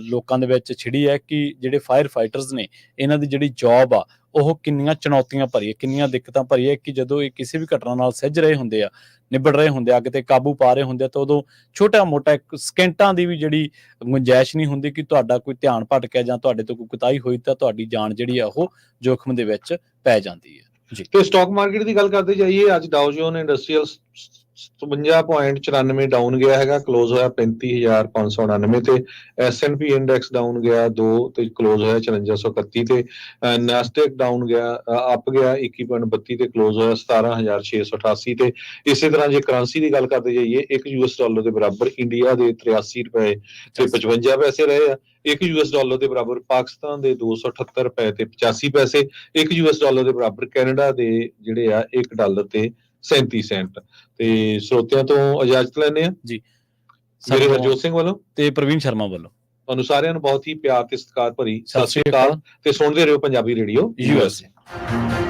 ਲੋਕਾਂ ਦੇ ਵਿੱਚ ਛਿੜੀ ਹੈ ਕਿ ਜਿਹੜੇ ਫਾਇਰ ਫਾਈਟਰਸ ਨੇ ਇਹਨਾਂ ਦੀ ਜਿਹੜੀ ਜੌਬ ਆ ਉਹ ਕਿੰਨੀਆਂ ਚੁਣੌਤੀਆਂ ਭਰੀ ਹੈ, ਕਿੰਨੀਆਂ ਦਿੱਕਤਾਂ ਭਰੀ ਹੈ ਕਿ ਜਦੋਂ ਇਹ ਕਿਸੇ ਵੀ ਘਟਨਾ ਨਾਲ ਸਿੱਝ ਰਹੇ ਹੁੰਦੇ ਆ, ਨਿਬੜ ਰਹੇ ਹੁੰਦੇ ਆ, ਅੱਗ ਤੇ ਕਾਬੂ ਪਾ ਰਹੇ ਹੁੰਦੇ ਆ ਤਾਂ ਉਦੋਂ ਛੋਟਾ ਮੋਟਾ ਇੱਕ ਸਕਿੰਟਾਂ ਦੀ ਵੀ ਜਿਹੜੀ ਗੁੰਜਾਇਸ਼ ਨਹੀਂ ਹੁੰਦੀ ਕਿ ਤੁਹਾਡਾ ਕੋਈ ਧਿਆਨ ਭਟਕਿਆ ਜਾਂ ਤੁਹਾਡੇ ਤੋਂ ਕੋਈ ਕੁਤਾਹੀ ਹੋਈ ਤਾਂ ਤੁਹਾਡੀ ਜਾਨ ਜਿਹੜੀ ਆ ਉਹ ਜੋਖਮ ਦੇ ਵਿੱਚ ਪੈ ਜਾਂਦੀ ਹੈ। ਜੀ। ਤੇ ਸਟਾਕ ਮਾਰਕੀਟ ਦੀ ਗੱਲ ਕਰਦੇ ਜਾਈਏ, ਅੱਜ ਡਾਓ ਜੋਨ ਇੰਡਸਟਰੀਅਲ 57.94 ਡਾਊਨ ਗਿਆ ਹੈਗਾ, ਕਲੋਜ਼ ਹੋਇਆ 35,599 ਤੇ S&P ਇੰਡੈਕਸ ਡਾਊਨ ਗਿਆ 2 ਤੇ ਕਲੋਜ਼ ਹੋਇਆ 5431 ਤੇ ਨੈਸਡੈਕ ਡਾਊਨ ਗਿਆ ਅਪ ਗਿਆ 21.32 ਤੇ ਕਲੋਜ਼ ਹੋਇਆ 17,688 ਤੇ ਇਸੇ ਤਰ੍ਹਾਂ ਜੇ ਕਰੰਸੀ ਦੀ ਗੱਲ ਕਰਦੇ ਜਾਈਏ, $1 ਦੇ ਬਰਾਬਰ ਇੰਡੀਆ ਦੇ 83 ਰੁਪਏ ਤੇ 55 ਪੈਸੇ ਰਹੇ ਆ, $1 ਦੇ ਬਰਾਬਰ ਪਾਕਿਸਤਾਨ ਦੇ 278 ਰੁਪਏ ਤੇ 85 ਪੈਸੇ, $1 ਦੇ ਬਰਾਬਰ ਕੈਨੇਡਾ ਦੇ ਜਿਹੜੇ ਆ $1 ਤੇ 37 ਸੈਂਟ। ਤੇ ਸਰੋਤਿਆਂ ਤੋਂ ਇਜਾਜ਼ਤ ਲੈਂਦੇ ਆ ਜੀ, ਮੇਰੇ ਹਰਜੋਤ ਸਿੰਘ ਵੱਲੋਂ ਤੇ ਪ੍ਰਵੀਨ ਸ਼ਰਮਾ ਵੱਲੋਂ ਤੁਹਾਨੂੰ ਸਾਰਿਆਂ ਨੂੰ ਬਹੁਤ ਹੀ ਪਿਆਰ ਤੇ ਸਤਿਕਾਰ ਭਰੀ ਸਤਿ ਸ਼੍ਰੀ ਅਕਾਲ ਤੇ ਸੁਣਦੇ ਰਹੋ ਪੰਜਾਬੀ ਰੇਡੀਓ USA।